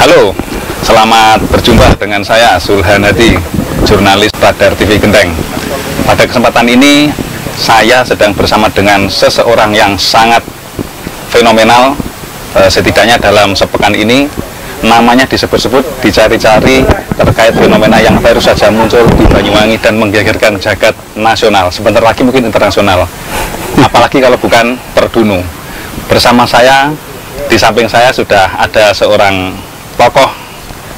Halo, selamat berjumpa dengan saya Zulhan Hadi, jurnalis Radar TV Genteng. Pada kesempatan ini saya sedang bersama dengan seseorang yang sangat fenomenal. Setidaknya dalam sepekan ini namanya disebut-sebut, dicari-cari terkait fenomena yang baru saja muncul di Banyuwangi dan menggegerkan jagat nasional, sebentar lagi mungkin internasional, apalagi kalau bukan Perdunu. Bersama saya, di samping saya sudah ada seorang tokoh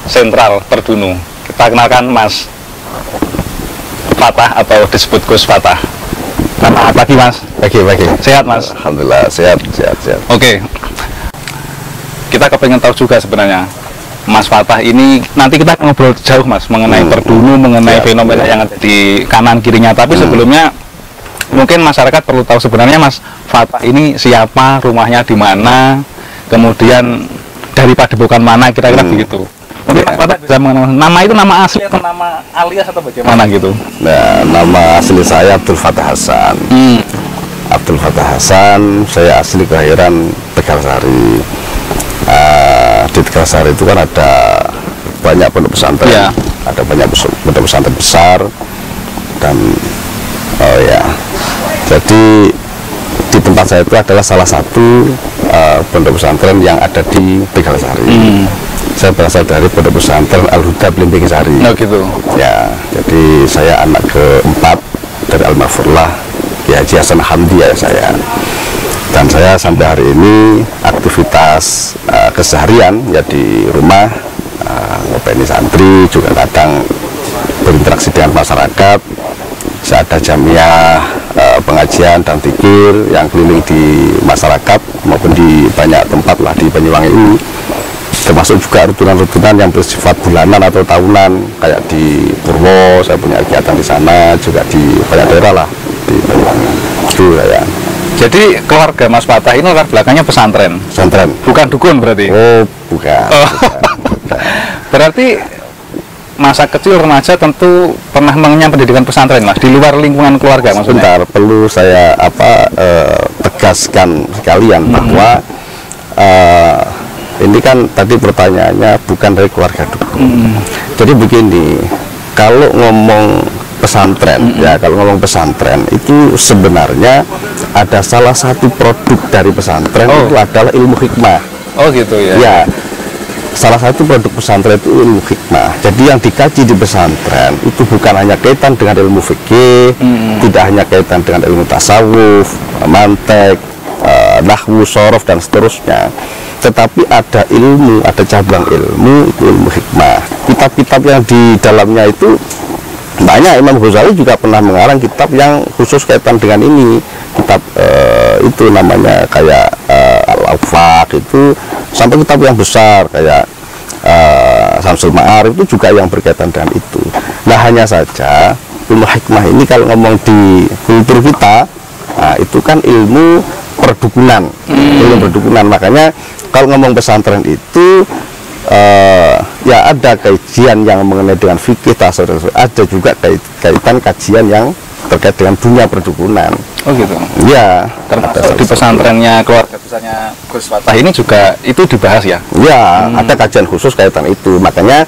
sentral Perdunu. Kita kenalkan Mas Fatah atau disebut Gus Fatah. Selamat pagi Mas. Pagi. Sehat Mas? Alhamdulillah sehat. Oke. Kita kepengen tahu juga sebenarnya Mas Fatah ini, nanti kita ngobrol jauh Mas mengenai Perdunu, mengenai fenomena yang ada di kanan kirinya. Tapi sebelumnya mungkin masyarakat perlu tahu sebenarnya Mas Fatah ini siapa, rumahnya di mana, kemudian dari padepokan mana, kira-kira begitu. Mungkin Mas Fatah bisa mengenal nama itu, nama asli atau nama alias atau bagaimana gitu. Nah, nama asli saya Abdul Fatah Hasan. Abdul Fatah Hasan, saya asli kelahiran Tegalsari. Di Tegalsari itu kan ada banyak pondok pesantren, ada banyak pondok pesantren besar, dan jadi di tempat saya itu adalah salah satu pondok pesantren yang ada di Tegalsari. Saya berasal dari pondok pesantren Al-Huda Blimbing Sari. Oh gitu. Ya, jadi saya anak keempat dari almarhumlah Kiai Haji Hasan Hamdi ya saya. Dan saya sampai hari ini aktivitas keseharian ya di rumah, ngopeni santri, juga kadang berinteraksi dengan masyarakat. Saya ada jamiah pengajian dan zikir yang keliling di masyarakat maupun di banyak tempat lah di Banyuwangi ini, termasuk juga rutunan-rutunan yang bersifat bulanan atau tahunan, kayak di Purwo saya punya kegiatan di sana, juga di banyak daerah lah di Banyuwangi itu ya. Jadi keluarga Mas Fatah ini latar belakangnya pesantren? Pesantren. Bukan dukun berarti? Oh bukan. Berarti masa kecil remaja tentu pernah mengenyam pendidikan pesantren Mas, di luar lingkungan keluarga maksudnya? Sebentar, perlu saya tegaskan sekalian bahwa ini kan tadi pertanyaannya bukan dari keluarga dukun. Jadi begini, kalau ngomong pesantren, kalau ngomong pesantren itu sebenarnya ada salah satu produk dari pesantren itu adalah ilmu hikmah. Oh gitu ya? Ya, salah satu produk pesantren itu ilmu hikmah. Jadi yang dikaji di pesantren itu bukan hanya kaitan dengan ilmu fikih, tidak hanya kaitan dengan ilmu tasawuf, mantek, nahwu, sorof dan seterusnya, tetapi ada ilmu, ada cabang ilmu, itu ilmu hikmah. Kitab-kitab yang di dalamnya itu banyak. Imam Ghazali juga pernah mengarang kitab yang khusus kaitan dengan ini. Kitab itu namanya kayak Al-Awfaq, itu sampai kitab yang besar kayak Samsul Ma'arif itu juga yang berkaitan dengan itu. Nah, hanya saja ilmu hikmah ini kalau ngomong di kultur kita, itu kan ilmu perdukunan, ilmu perdukunan. Makanya kalau ngomong pesantren itu ya ada kajian yang mengenai dengan fikih, tasawuf, ada juga kaitan kajian yang terkait dengan dunia perdukunan. Oh gitu. Ya, termasuk di pesantrennya keluarga besarnya Gus Fatah ini juga itu dibahas ya? Ya, ada kajian khusus kaitan itu. Makanya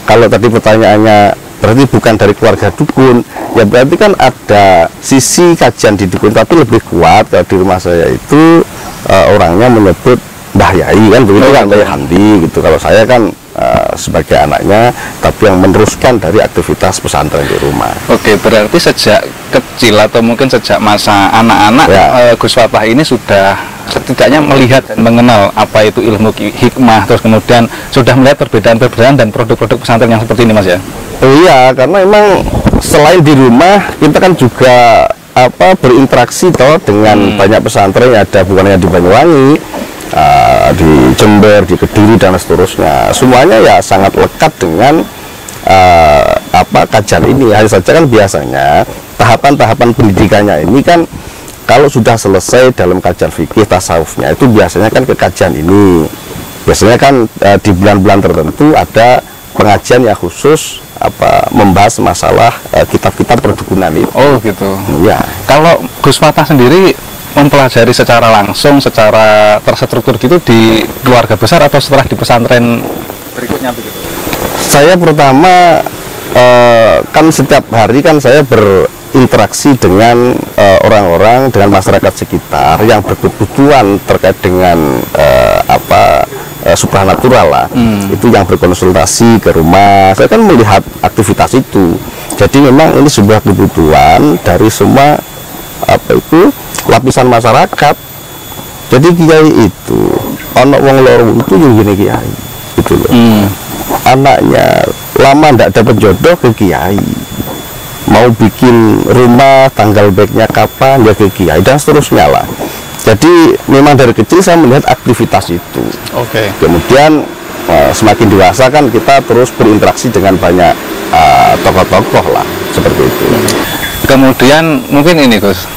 kalau tadi pertanyaannya berarti bukan dari keluarga dukun, ya berarti kan ada sisi kajian di dukun, tapi lebih kuat. Kalau di rumah saya itu orangnya menyebut Mbah Yai kan begitu kan, Mbah Hamdi gitu. Kalau saya kan sebagai anaknya, tapi yang meneruskan dari aktivitas pesantren di rumah. Oke, berarti sejak kecil atau mungkin sejak masa anak-anak Gus Fatah ini sudah setidaknya melihat dan mengenal apa itu ilmu hikmah, terus kemudian sudah melihat perbedaan-perbedaan dan produk-produk pesantren yang seperti ini Mas ya? Oh iya, karena memang selain di rumah kita kan juga berinteraksi dengan banyak pesantren yang ada, bukan hanya di Banyuwangi, di Jember, di Kediri dan seterusnya. Semuanya ya sangat lekat dengan kajian ini. Hanya saja kan biasanya tahapan-tahapan pendidikannya ini kan kalau sudah selesai dalam kajian fikih tasawufnya itu biasanya kan ke kajian ini. Biasanya kan di bulan-bulan tertentu ada pengajian yang khusus membahas masalah kitab-kitab perdukunan itu. Oh gitu. Ya. Kalau Gus Fatah sendiri mempelajari secara langsung, secara terstruktur gitu di keluarga besar atau setelah di pesantren aktifnya begitu? Saya pertama kan setiap hari kan saya berinteraksi dengan orang-orang, dengan masyarakat sekitar yang berkebutuhan terkait dengan supranatural lah. Itu yang berkonsultasi ke rumah. Saya kan melihat aktivitas itu. Jadi memang ini sebuah kebutuhan dari semua lapisan masyarakat. Jadi kiai itu ono wong loro itu yang gini kiai gitu loh. Anaknya lama ndak dapat jodoh ke kiai, mau bikin rumah tanggal baiknya kapan ya ke kiai, dan seterusnya lah. Jadi memang dari kecil saya melihat aktivitas itu. Kemudian semakin dewasa kan kita terus berinteraksi dengan banyak tokoh-tokoh lah seperti itu. Kemudian mungkin ini Gus,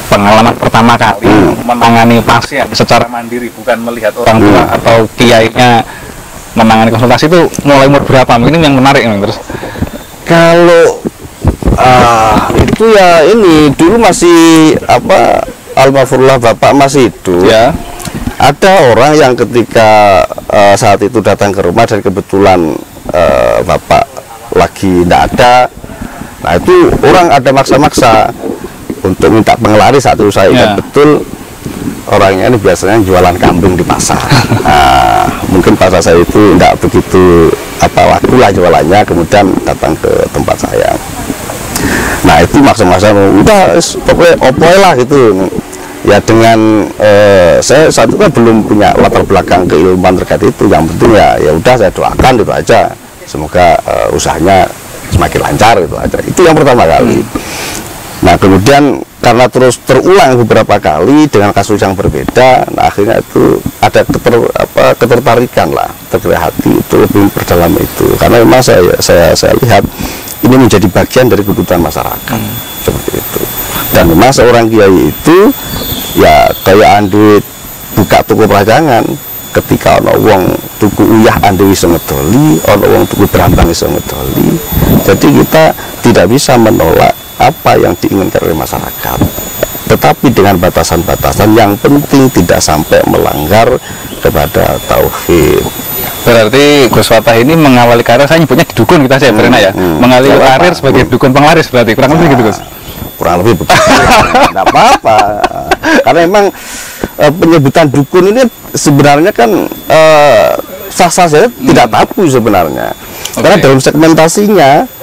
pengalaman pertama kali menangani pasien secara mandiri, bukan melihat orang tua atau kiainya menangani konsultasi, itu mulai umur berapa? Mungkin ini yang menarik nih. Terus kalau itu ya ini dulu masih almarhumlah bapak masih hidup ya. Ada orang yang ketika saat itu datang ke rumah dan kebetulan bapak lagi tidak ada. Nah itu orang ada maksa-maksa untuk minta penglaris. Saat itu saya ingat betul, orangnya ini biasanya jualan kambing di pasar. Mungkin pasar saya itu tidak begitu laku lah jualannya, kemudian datang ke tempat saya. Nah itu maksa-maksa, udah pokoknya opoy lah gitu ya. Dengan saya saat itu kan belum punya latar belakang keilmuan terkait itu. Yang penting ya udah saya doakan itu aja, semoga usahanya semakin lancar itu aja. Itu yang pertama kali. Nah kemudian karena terus terulang beberapa kali dengan kasus yang berbeda, nah akhirnya itu ada ketertarikan lah, tergerak hati itu lebih memperdalam itu, karena memang saya lihat ini menjadi bagian dari kebutuhan masyarakat seperti itu. Dan memang seorang kiai itu ya kayak andit buka toko perajangan, ketika ono wong tuku uyah ande iso ngedoli, ono wong tuku berambang iso ngedoli. Jadi kita tidak bisa menolak apa yang diinginkan oleh masyarakat, tetapi dengan batasan-batasan yang penting tidak sampai melanggar kepada tauhid. Berarti Gus Fatah ini mengawali karir, saya nyebutnya di dukun kita aja mengawali karir sebagai dukun penglaris, berarti kurang lebih gitu Gus? Kurang lebih begitu. Tidak apa-apa, karena memang penyebutan dukun ini sebenarnya kan sah-sah saja, tidak tabu sebenarnya. Karena dalam segmentasinya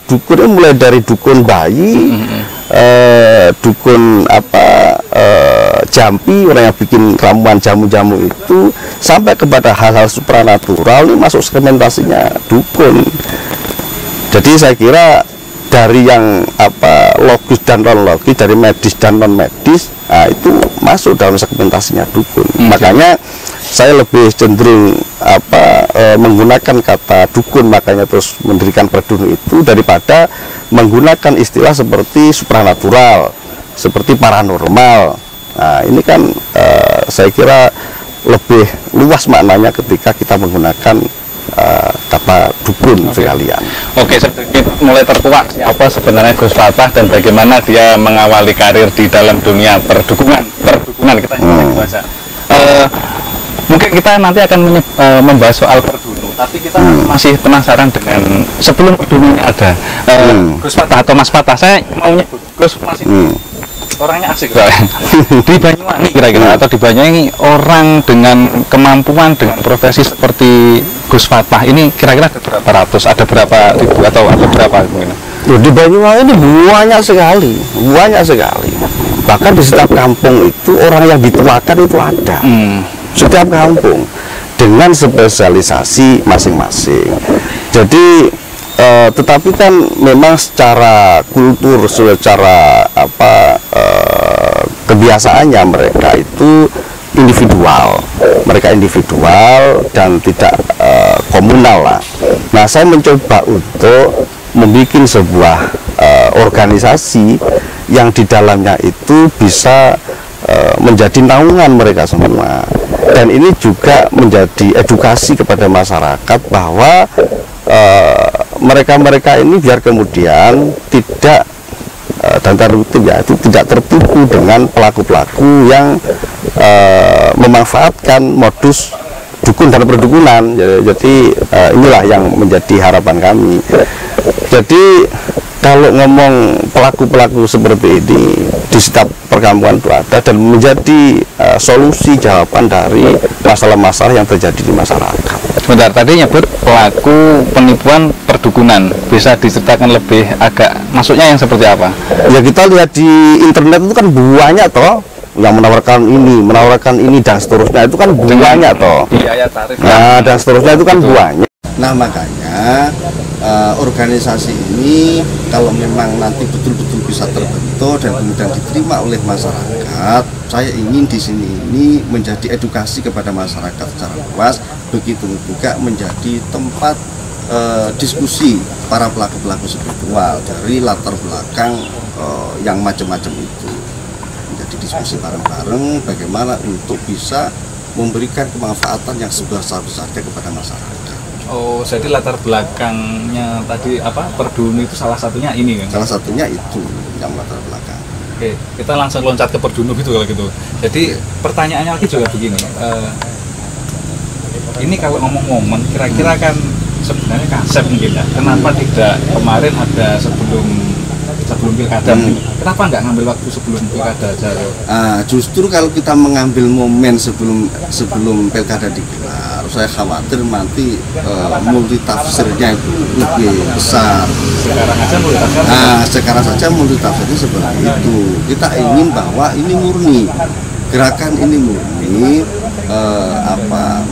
dukun ini mulai dari dukun bayi, dukun jampi, orang yang bikin ramuan jamu-jamu itu, sampai kepada hal-hal supranatural ini masuk segmentasinya dukun. Jadi saya kira dari yang logis dan non logis, dari medis dan non medis, itu masuk dalam segmentasinya dukun. Makanya saya lebih cenderung menggunakan kata dukun, makanya terus mendirikan Perdunu itu, daripada menggunakan istilah seperti supranatural, seperti paranormal. Nah ini kan saya kira lebih luas maknanya ketika kita menggunakan kata dukun sekalian. Sedikit mulai terkuak apa sebenarnya Gus Fatah dan bagaimana dia mengawali karir di dalam dunia perdukunan kita bahasa. Mungkin kita nanti akan membahas soal Perdunu, tapi kita masih penasaran dengan sebelum Perdunu ini ada Gus Fatah atau Mas Fatah. Saya mau nyebut Gus masih orangnya asik di Banyuwangi kira-kira, atau di Banyuwangi orang dengan kemampuan dengan profesi seperti Gus Fatah ini kira-kira ada berapa ratus, ada berapa ribu, atau ada berapa mungkin? Di Banyuwangi ini banyak sekali. Bahkan di setiap kampung itu orang yang dituakan itu ada. Setiap kampung dengan spesialisasi masing-masing. Jadi tetapi kan memang secara kultur, secara kebiasaannya mereka itu individual, dan tidak komunal lah. Nah saya mencoba untuk membuat sebuah organisasi yang di dalamnya itu bisa menjadi naungan mereka semua, dan ini juga menjadi edukasi kepada masyarakat bahwa mereka ini biar kemudian tidak dan tertutup itu tidak tertipu dengan pelaku-pelaku yang memanfaatkan modus dukun dan perdukunan. Jadi inilah yang menjadi harapan kami. Jadi kalau ngomong pelaku-pelaku seperti ini di setiap perkampungan itu ada, dan menjadi solusi jawaban dari masalah-masalah yang terjadi di masyarakat. Sebentar, tadi nyebut pelaku penipuan perdukunan, bisa diceritakan lebih agak masuknya yang seperti apa? Ya kita lihat di internet itu kan banyak toh yang menawarkan ini dan seterusnya, itu kan banyak toh. Biaya tarif. Nah, dan seterusnya itu kan banyak. Nah, makanya organisasi ini kalau memang nanti betul-betul bisa terbentuk dan kemudian diterima oleh masyarakat, saya ingin di sini ini menjadi edukasi kepada masyarakat secara luas, begitu juga menjadi tempat diskusi para pelaku-pelaku spiritual dari latar belakang yang macam-macam itu. Menjadi diskusi bareng-bareng bagaimana untuk bisa memberikan kemanfaatan yang sebesar-besarnya kepada masyarakat. Oh, jadi latar belakangnya tadi apa, Perdunu itu salah satunya ini kan? Salah satunya itu yang latar belakang. Oke, kita langsung loncat ke Perdunu gitu kalau gitu. Jadi pertanyaannya lagi juga begini, ini kalau ngomong momen, kira-kira kan sebenarnya konsep mungkin ya. Kenapa tidak kemarin ada sebelum pilkada? Kenapa nggak ngambil waktu sebelum pilkada aja? Justru kalau kita mengambil momen sebelum pilkada digelar, saya khawatir nanti multitafsirnya itu lebih besar. Sekarang saja multitafsirnya seperti itu. Kita ingin bahwa ini murni, gerakan ini murni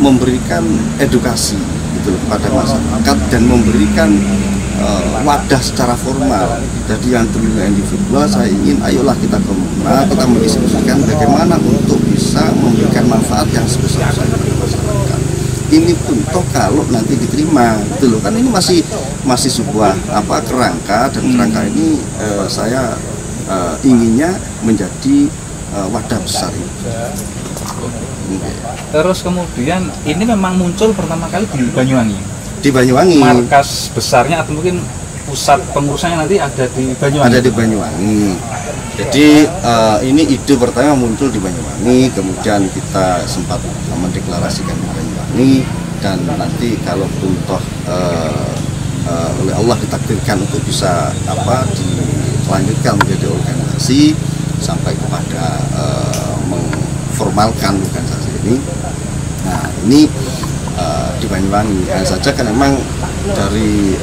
memberikan edukasi gitu kepada masyarakat dan memberikan wadah secara formal. Jadi yang tadinya individual, saya ingin ayolah kita komunal, kita mendiskusikan bagaimana untuk bisa memberikan manfaat yang sebesar-besarnya kepada masyarakat. Ini pun toh kalau nanti diterima, gitu loh, kan ini masih sebuah kerangka, dan kerangka ini saya inginnya menjadi wadah besar itu. Terus kemudian ini memang muncul pertama kali di Banyuwangi. Di Banyuwangi. Markas besarnya atau mungkin pusat pengurusannya nanti ada di Banyuwangi. Ada di Banyuwangi. Jadi ini ide pertama muncul di Banyuwangi, kemudian kita sempat mendeklarasikan di Banyuwangi, dan nanti kalau toh oleh Allah ditakdirkan untuk bisa dilanjutkan menjadi organisasi sampai kepada mengformalkan organisasi ini. Nah, ini di Banyuwangi. Hanya saja kan memang dari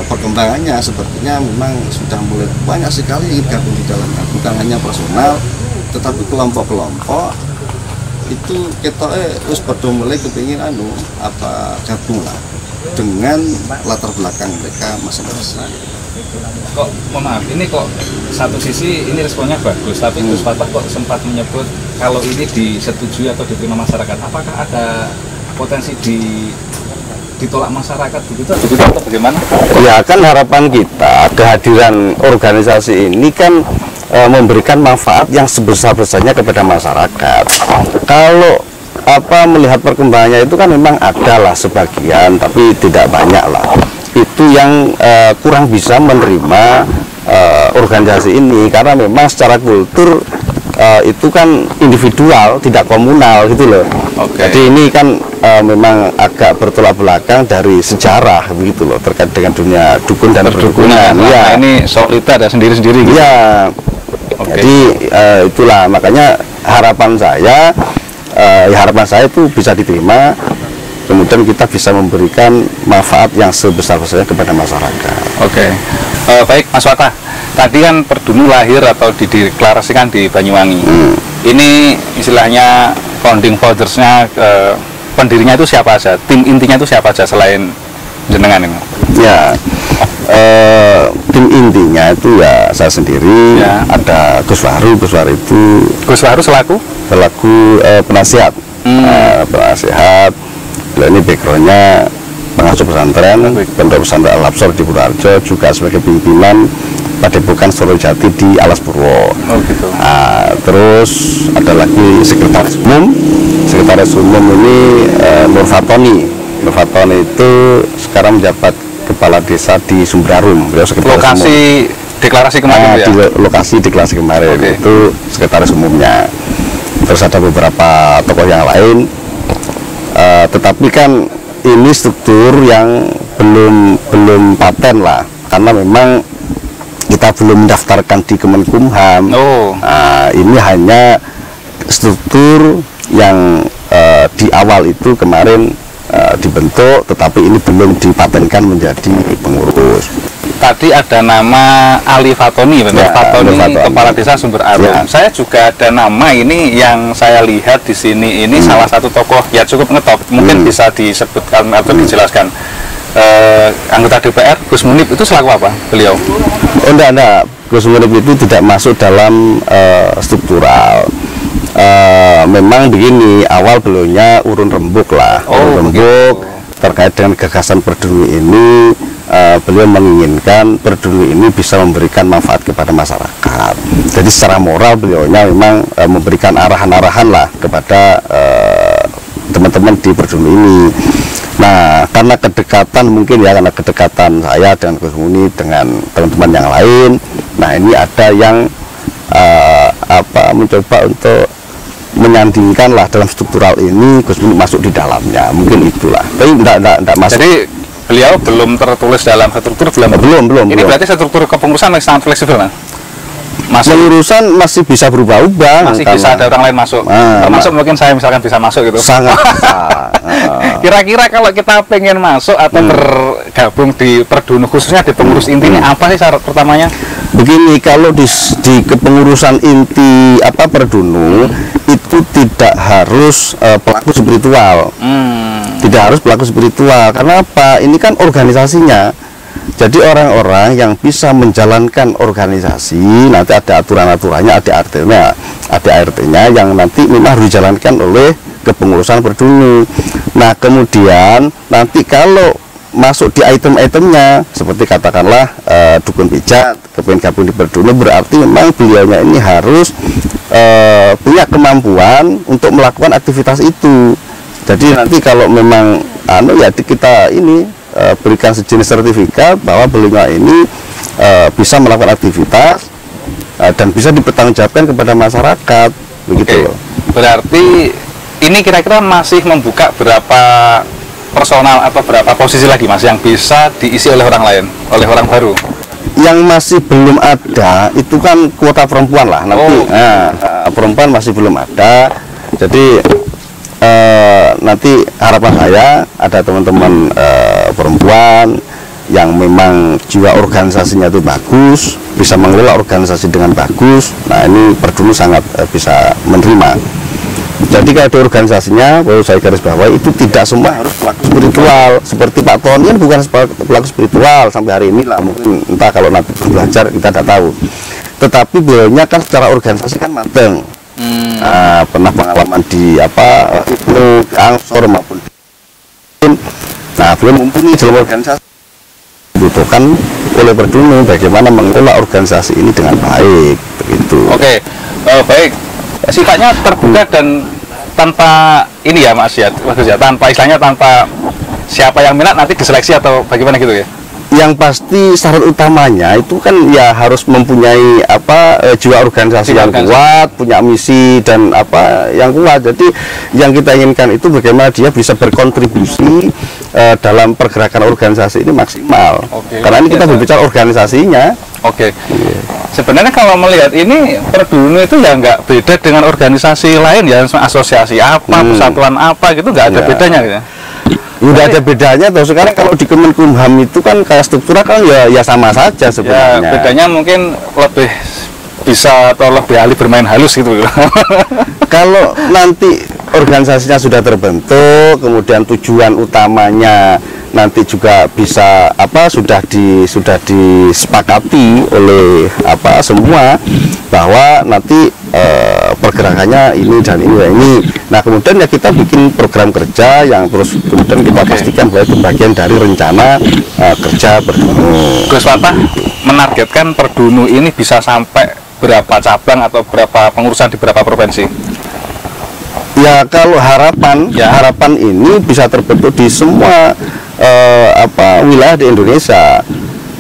perkembangannya sepertinya memang sudah mulai banyak sekali yang gabung di dalamnya, bukan hanya personal tetapi kelompok-kelompok itu kita terus pada mulai kepingin gabung lah dengan latar belakang mereka masing-masing. Kok maaf, ini kok satu sisi ini responnya bagus, tapi Gus Fatah kok sempat menyebut kalau ini disetujui atau diterima masyarakat, apakah ada potensi ditolak masyarakat begitu atau bagaimana? Ya kan harapan kita kehadiran organisasi ini kan memberikan manfaat yang sebesar-besarnya kepada masyarakat. Kalau melihat perkembangannya itu kan memang adalah sebagian, tapi tidak banyak lah. Itu yang kurang bisa menerima organisasi ini, karena memang secara kultur itu kan individual, tidak komunal gitu loh. Jadi ini kan memang agak bertolak belakang dari sejarah begitu loh, terkait dengan dunia dukun dan perdukunan. Ya, ini solidar ada sendiri-sendiri gitu. Ya. Jadi itulah makanya harapan saya itu bisa diterima, kemudian kita bisa memberikan manfaat yang sebesar-besarnya kepada masyarakat. Baik Mas Fatah, tadi kan Perdunu lahir atau dideklarasikan di Banyuwangi. Ini istilahnya founding fathersnya, pendirinya itu siapa aja, tim intinya itu siapa aja selain jenengan ini? Ya, tim intinya itu ya saya sendiri, ya. Ada Gus Wahru itu selaku penasihat, penasihat. Ini backgroundnya pengasuh pesantren, Pondok Pesantren Al-Absor di Purworejo, juga sebagai pimpinan Padepokan Surojati di Alas Purwo. Terus ada lagi sekretaris umum ini Nur Fatoni itu sekarang menjabat kepala desa di Sumberarum. Lokasi deklarasi kemarin di lokasi deklarasi kemarin itu sekretaris umumnya. Terus ada beberapa tokoh yang lain. tetapi kan ini struktur yang belum paten lah, karena memang kita belum mendaftarkan di Kemenkumham. Ini hanya struktur yang di awal itu kemarin dibentuk, tetapi ini belum dipatenkan menjadi pengurus. Tadi ada nama Ali Fatoni, Fatoni, Kepala Desa Sumber Arum. Saya juga ada nama ini yang saya lihat di sini. Ini salah satu tokoh ya cukup ngetop. Mungkin bisa disebutkan atau dijelaskan. Anggota DPR Gus Munib itu selaku apa beliau? Oh enggak. Gus Munib itu tidak masuk dalam struktural. Memang begini, awal beliaunya urun rembuk lah, urun rembuk terkait dengan gagasan Perdunu ini. Beliau menginginkan Perdunu ini bisa memberikan manfaat kepada masyarakat. Jadi secara moral beliaunya memang memberikan arahan-arahan lah kepada teman-teman di Perdunu ini. Nah, karena kedekatan mungkin ya, karena kedekatan saya dengan Gus Munib dengan teman-teman yang lain, nah ini ada yang mencoba untuk menyandingkan lah dalam struktural ini Gus Munib masuk di dalamnya, mungkin itulah. Tapi tidak masuk. Jadi beliau belum tertulis dalam struktur, belum. Ini berarti struktur kepengurusan masih sangat fleksibel, kan? Pengurusan masih bisa berubah-ubah, masih bisa ada orang lain masuk, termasuk mungkin saya misalkan bisa masuk gitu. Sangat Kira-kira kalau kita pengen masuk atau bergabung di Perdunu, khususnya di pengurus intinya, apa sih syarat pertamanya? Begini, kalau di kepengurusan inti Perdunu itu tidak harus pelaku spiritual. Tidak harus pelaku spiritual. Karena apa? Ini kan organisasinya. Jadi orang-orang yang bisa menjalankan organisasi, nanti ada aturan-aturannya, ada ART-nya yang nanti memang harus dijalankan oleh kepengurusan Perdunu. Nah, kemudian nanti kalau masuk di item-itemnya, seperti katakanlah dukun pijat, kepengen gabung di Perdunu, berarti memang beliaunya ini harus punya kemampuan untuk melakukan aktivitas itu. Jadi nanti kalau memang ya kita ini berikan sejenis sertifikat bahwa beliau ini bisa melakukan aktivitas dan bisa dipertanggungjawabkan kepada masyarakat, begitu. Berarti ini kira-kira masih membuka berapa personal atau berapa posisi lagi, Mas, yang bisa diisi oleh orang lain, oleh orang baru? Yang masih belum ada itu kan kuota perempuan lah nanti. Perempuan masih belum ada. Jadi nanti harapan saya ada teman-teman perempuan yang memang jiwa organisasinya itu bagus, bisa mengelola organisasi dengan bagus. Nah, ini Perdunu sangat bisa menerima. Jadi kalau ada organisasinya, perlu saya garis bawahi, itu tidak semua harus pelaku spiritual. Seperti Pak Tony kan bukan pelaku spiritual sampai hari ini lah, mungkin entah kalau nanti belajar kita tidak tahu. Tetapi beliaunya kan secara organisasi kan mateng. Pernah pengalaman di Ibnu, Angsor maupun beliau mumpuni dalam organisasi, dibutuhkan oleh Perdunu bagaimana mengelola organisasi ini dengan baik, begitu. Oke, baik. Sifatnya terbuka dan tanpa ini ya, Mas ya, tanpa istilahnya tanpa siapa yang minat nanti diseleksi atau bagaimana gitu ya? Yang pasti syarat utamanya itu kan ya harus mempunyai jiwa organisasi yang kuat, punya misi dan yang kuat. Jadi yang kita inginkan itu bagaimana dia bisa berkontribusi dalam pergerakan organisasi ini maksimal. Karena ini kita berbicara organisasinya. Sebenarnya kalau melihat ini Perdunu itu ya nggak beda dengan organisasi lain ya, asosiasi persatuan gitu, nggak ada bedanya gitu. Udah ada bedanya tuh. Sekarang kalau di Kemenkumham itu kan kayak strukturnya kan ya sama saja sebenarnya. Ya, bedanya mungkin lebih bisa atau lebih ahli bermain halus gitu. Kalau nanti organisasinya sudah terbentuk, kemudian tujuan utamanya nanti juga bisa sudah disepakati oleh semua bahwa nanti pergerakannya ini dan ini. Nah, kemudian ya kita bikin program kerja yang terus kemudian kita pastikan bahwa itu bagian dari rencana kerja Perdunu. Gus Fatah menargetkan Perdunu ini bisa sampai berapa cabang atau berapa pengurusan di berapa provinsi? Ya, kalau harapan ini bisa terbentuk di semua wilayah di Indonesia.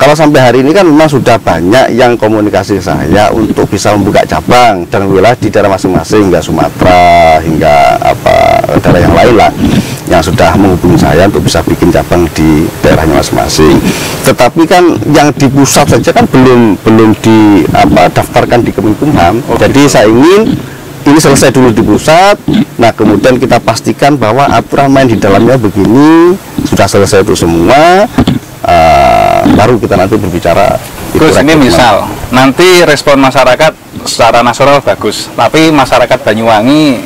Kalau sampai hari ini kan memang sudah banyak yang komunikasi saya untuk bisa membuka cabang dan wilayah di daerah masing-masing, hingga Sumatera, hingga daerah yang lain lah yang sudah menghubungi saya untuk bisa bikin cabang di daerahnya masing-masing. Tetapi kan yang di pusat saja kan belum daftarkan di Kemenkumham. Jadi saya ingin ini selesai dulu di pusat. Nah kemudian kita pastikan bahwa aturan main di dalamnya begini sudah selesai itu semua. Baru kita nanti berbicara. Gus, ini misal nanti respon masyarakat secara nasional bagus, tapi masyarakat Banyuwangi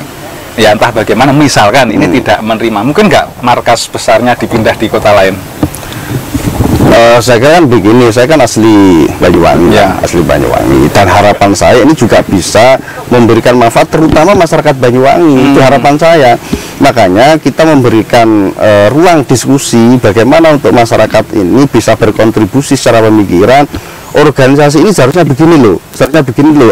ya entah bagaimana, misalkan ini tidak menerima, mungkin nggak markas besarnya dipindah di kota lain? Saya kan begini, saya kan asli Banyuwangi, ya. Asli Banyuwangi, dan harapan saya ini juga bisa memberikan manfaat terutama masyarakat Banyuwangi. Itu harapan saya. Makanya kita memberikan ruang diskusi bagaimana untuk masyarakat ini bisa berkontribusi secara pemikiran. Organisasi ini seharusnya begini loh,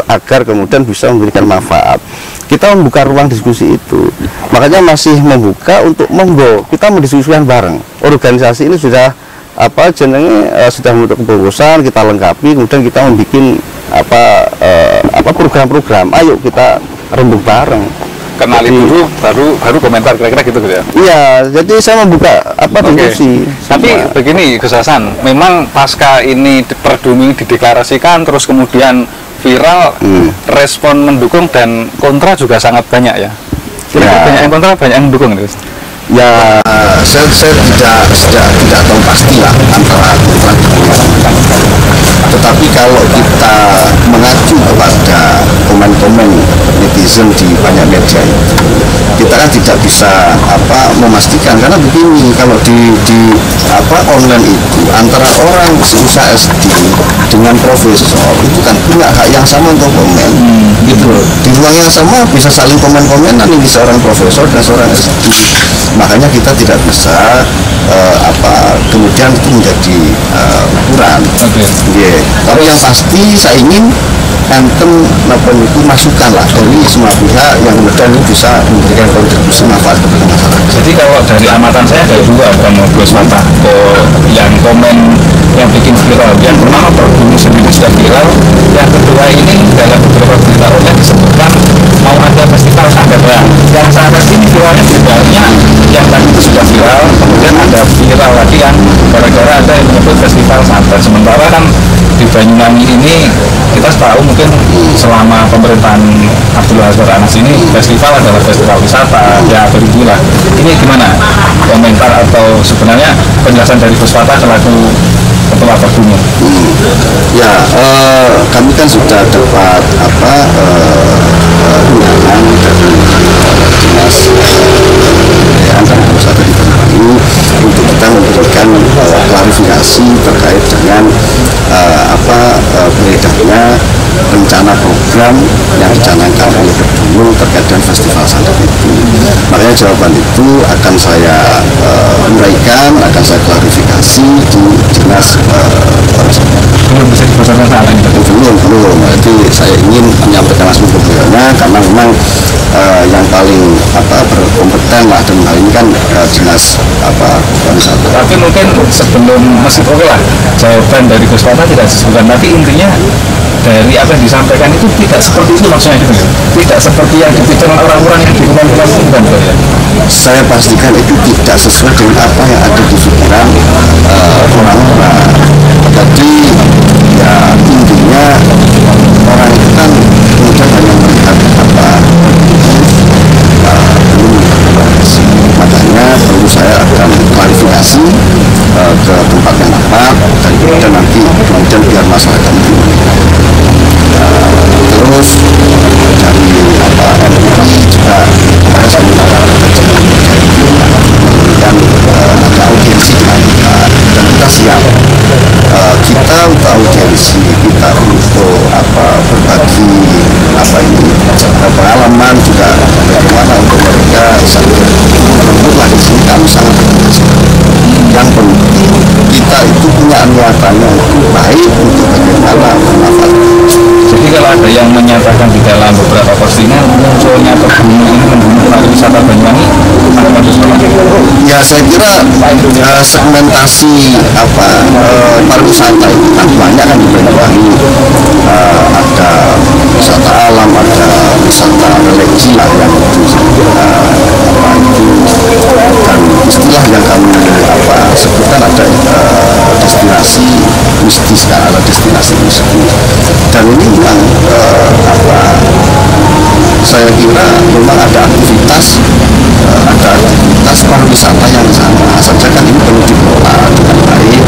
agar kemudian bisa memberikan manfaat. Kita membuka ruang diskusi itu, makanya masih membuka untuk monggo kita mendiskusikan bareng. Organisasi ini sudah sudah membentuk kepengurusan, kita lengkapi, kemudian kita membuat program-program. Ayo kita rembuk bareng. Kenali dulu, baru komentar, kira-kira gitu ya? Iya, jadi saya membuka diskusi. Tapi begini Gus Hasan, memang pasca ini Perduming dideklarasikan, terus kemudian viral, respon mendukung dan kontra juga sangat banyak ya? Banyak yang kontra, banyak yang mendukung Gus? Ya, saya tidak tahu pastilah antara tetapi kalau kita mengacu kepada komen-komen netizen di banyak media itu, kita kan tidak bisa memastikan, karena begini, kalau di online itu antara orang seusia SD dengan profesor itu kan punya hak yang sama untuk komen, gitu loh. Di ruang yang sama bisa saling komen-komenan, ini seorang profesor dan seorang SD. Makanya kita tidak bisa kemudian itu menjadi ukuran. Tapi yang pasti saya ingin itu masukan lah dari semua pihak yang kemudian bisa memberikan kontribusi manfaat kepada masyarakat. Jadi kalau dari amatan saya ada dua Gus Fatah yang komen yang bikin viral. Yang pertama Perduming sendiri sudah viral. Yang kedua ini dalam beberapa berita online disebutkan mau ada festival Sandera. Yang saat ini viralnya sebenarnya yang tadi itu sudah viral, kemudian ada viral lagi yang gara-gara ada yang menyebut festival Sandera. Sementara kan di Banyuwangi ini kita tahu mungkin selama pemerintahan Abdullah Azwar Anas ini festival adalah festival wisata, ya begitulah. Ini gimana komentar atau sebenarnya penjelasan dari Gus Fatah selaku Ketua Perduming? Kami kan sudah dapat undangan dari dinas kebudayaan dan pariwisata di Banyuwangi untuk kita memberikan klarifikasi terkait dengan beredarnya rencana program yang dicanangkan oleh Perduming terkait dengan festival Sandera itu. Makanya jawaban itu akan saya uraikan, akan saya klarifikasi di dinas pariwisata. Belum bisa dibocorkan saat ini? Belum. Jadi saya ingin menyampaikan langsung ke beliaunya, karena memang yang paling berkompeten lah dalam hal ini kan dinas pariwisata. Tapi mungkin sebelum meskipun lah jawaban dari Gus Fatah tidak disebutkan, tapi intinya dari apa yang disampaikan itu tidak seperti itu maksudnya gitu ya? Tidak seperti yang dipikirkan orang-orang yang di komentar itu bukan ya? Saya pastikan itu tidak sesuai dengan apa yang ada di pikiran orang-orang. Jadi ya intinya orang itu kan kemudian hanya melihat makanya perlu saya akan klarifikasi ke tempat yang tepat, dan kemudian nanti biar masyarakat itu terus dari MUI juga saya dan ada audiensi dengan kita, dan kita siap. Kita untuk audiensi, kita untuk berbagi pengalaman juga, bagaimana untuk mereka lah di sini kami sangat berhasil. Yang penting kita itu punya niatannya itu baik untuk bagaimana bermanfaat. Jadi kalau ada yang menyatakan di dalam beberapa postingan munculnya Perduming ini membunuh pariwisata Banyuwangi, ya saya kira segmentasi pariwisata itu kan banyak kan di Banyuwangi, ada wisata alam, ada wisata religi lah yang istilah yang kami sebutkan ada destinasi mistis atau destinasi mistis, dan ini memang saya kira memang ada aktivitas pariwisata yang sama saja kan ini perlu dikelola dengan baik,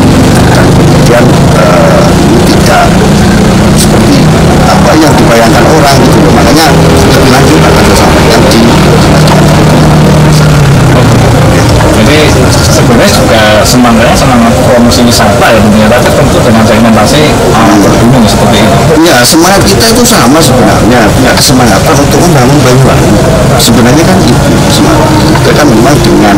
dan kemudian ini tidak seperti apa yang dibayangkan orang itu. Makanya lebih lanjut akan saya sampaikan di jadi sebenarnya juga semangat promosi wisata ya ternyata tentu dengan segmentasi bergunung seperti itu. Ya, semangat kita itu sama sebenarnya, punya kesemangatan untuk membangun Banyuwangi. Sebenarnya kan itu semangat kita kan memang dengan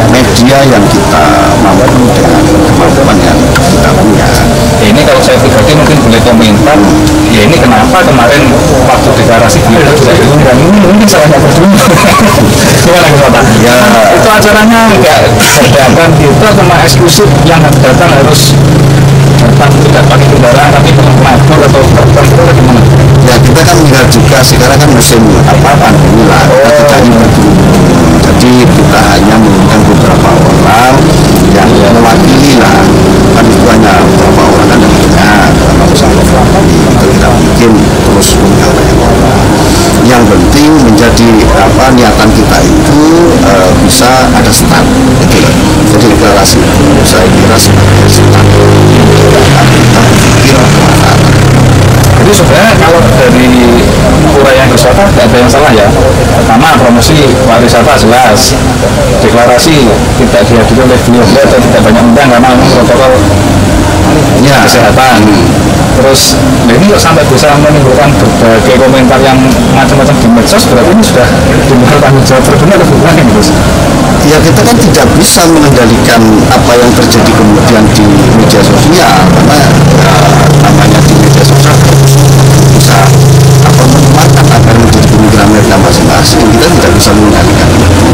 media yang kita mampu dengan kemampuan yang kita punya. Ya, ini kalau saya pribadi mungkin boleh komentar, ya ini kenapa kemarin waktu deklarasi kita juga diundang, ini mungkin salahnya berdua. Gimana Pak? Ya itu acaranya nggak dadakan gitu, cuma eksklusif yang datang harus datang tidak pakai kendaraan tapi dengan motor atau tertentu atau gimana? Ya kita kan melihat juga sekarang kan musim pandemi lah, kita tidak ingin berkerumun. Jadi kita hanya mengundang beberapa orang yang mewakili lah, kan itu hanya beberapa orang kan banyak, kalau misalnya kita tidak mungkin terus mengundang banyak orang. Yang penting menjadi niatan kita itu bisa ada start gitu loh. Jadi deklarasi itu saya kira sebagai start kita berpikir kemana. Jadi sebenarnya kalau dari uraian wisata tidak ada yang salah ya. Pertama promosi pariwisata jelas, deklarasi tidak dihadiri oleh beliau atau tidak banyak undang karena protokol kesehatan. Terus ini kok sampai bisa menimbulkan berbagai komentar yang macam-macam di medsos, berarti ini sudah dibuat tanggung jawab terbenar atau bukan gitu? Ya kita kan tidak bisa mengendalikan apa yang terjadi kemudian di media sosial, karena namanya di media sosial bisa menularkan apa yang menjadi pemikiran mereka masing-masing. Kita tidak bisa mengendalikan itu,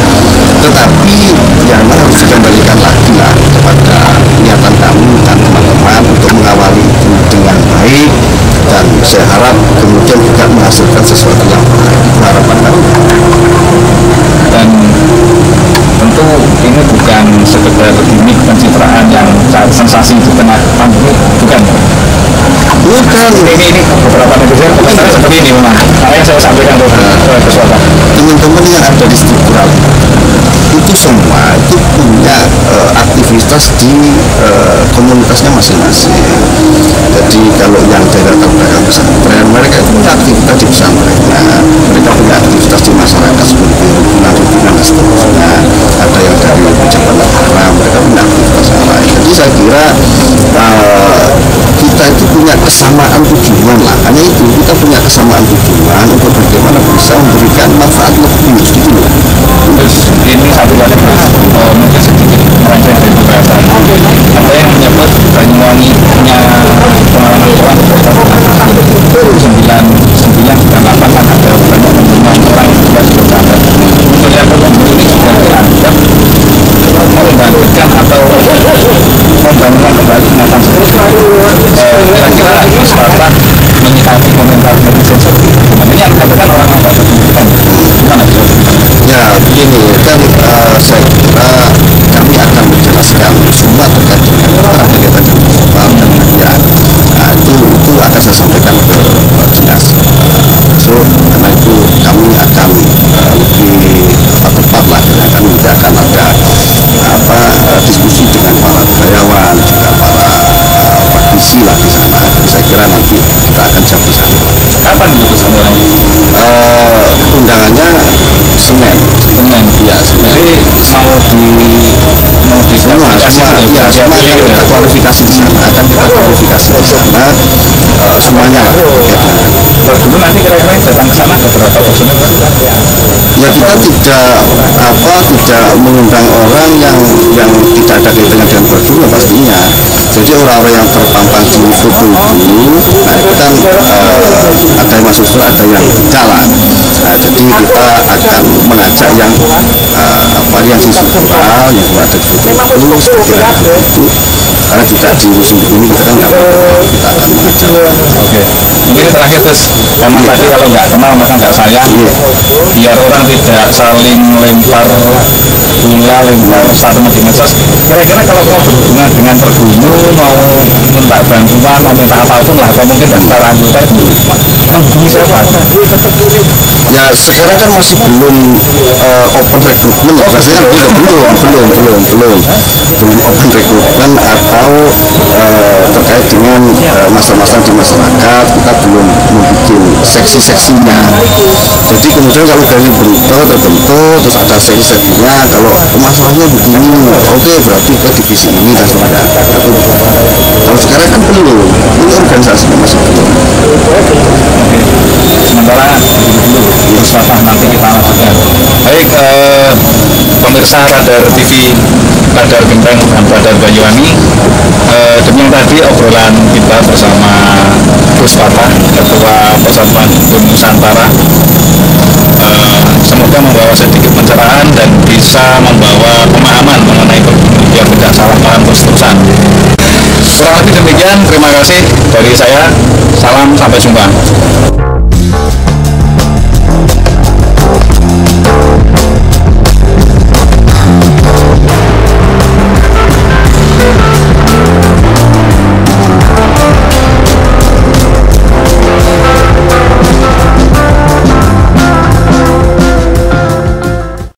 tetapi yang harus dikembalikan lagi lah kepada niatan kami dan teman-teman untuk mengawali itu dengan baik, dan saya harap kemudian juga menghasilkan sesuatu yang baik. Itu harapan kami. Dan tentu ini bukan sekedar gimmick pencitraan yang cari sensasi di tengah pandemi, bukan. Ini beberapa netizen komentarnya seperti ini memang. Makanya saya sampaikan ke suara. Teman-teman yang ada di struktural itu semua itu punya aktivitas di komunitasnya masing-masing. Jadi kalau yang daerah terbelakang pesantren, mereka itu punya aktivitas di pesantren, mereka punya aktivitas di masyarakat seperti hubungan-hubungan dan seterusnya. Ada yang dari pejabat negara, mereka punya aktivitas yang lain. Jadi saya kira kita itu punya kesamaan tujuan lah. Hanya itu kita punya kesamaan tujuan untuk bagaimana bisa memberikan manfaat lebih gitu loh. Ini satu lagi mungkin sedikit merancang dari pembahasan. Ada yang menyebut Banyuwangi punya pengalaman orang 9 dan 8 kan ada banyak teman orang yang juga bercanda. Melihat ini juga dianggap membangkitkan atau membangun kembali ingatan seperti kira-kira wisata menyikapi komentar netizen seperti itu. Ini yang dikatakan orang-orang bukan gimana? Ya begini kan, saya kira kami akan menjelaskan semua terkait dengan kegiatan dan media. Itu akan saya sampaikan ke dinas. So karena itu kami akan lebih tepat lah, kami tidak akan ada diskusi dengan para budayawan, juga para praktisi lah di sana. Saya kira nanti kita akan jawab di sana. Kapan diputuskan orang ini? Undangannya Senin. Ya, jadi mau di semua kita kualifikasi di sana, akan kita kualifikasi di sana semuanya. Dulu nanti kira-kira datang ke sana beberapa personel. Ya kita tidak mengundang orang yang tidak ada kaitannya dengan Berdua pastinya. Jadi orang-orang yang terpampang di foto itu, nah itu kan ada yang masuk surah, ada yang tidak lah. Nah jadi kita akan mengajak yang variasi struktural yang ada di foto itu, karena juga di musim ini kita kan nggak apa-apa, kita akan mengajak. Oke. Mungkin terakhir terus, memang tadi kalau nggak kenal maka nggak sayang. Biar orang tidak saling lempar bola, lempar sarung di medsos. Kira-kira kalau mau berhubungan dengan terbunuh, mau minta bantuan, mau minta apapun lah, atau mungkin daftar anggota itu menghubungi siapa? Ya sekarang kan masih belum open recruitment, maksudnya kan belum open recruitment atau terkait dengan masalah-masalah di masyarakat, kita belum membuat seksi-seksinya. Jadi kemudian kalau dari berita tertentu terus ada seksi-seksinya, kalau masalahnya begini, oke berarti ke divisi ini dan sebagainya. Kalau sekarang kan belum, ini organisasinya masih belum. Sementara dulu setelah nanti kita lanjutkan. Baik, pemirsa Radar TV, Radar Genteng dan Radar Banyuwangi, demikian tadi obrolan kita bersama Gus Fatah, Ketua Persatuan Dukun Nusantara. Semoga membawa sedikit pencerahan dan bisa membawa pemahaman mengenai perbunuhan biar tidak salah paham terus-terusan. Kurang lebih demikian, terima kasih dari saya. Salam, sampai jumpa.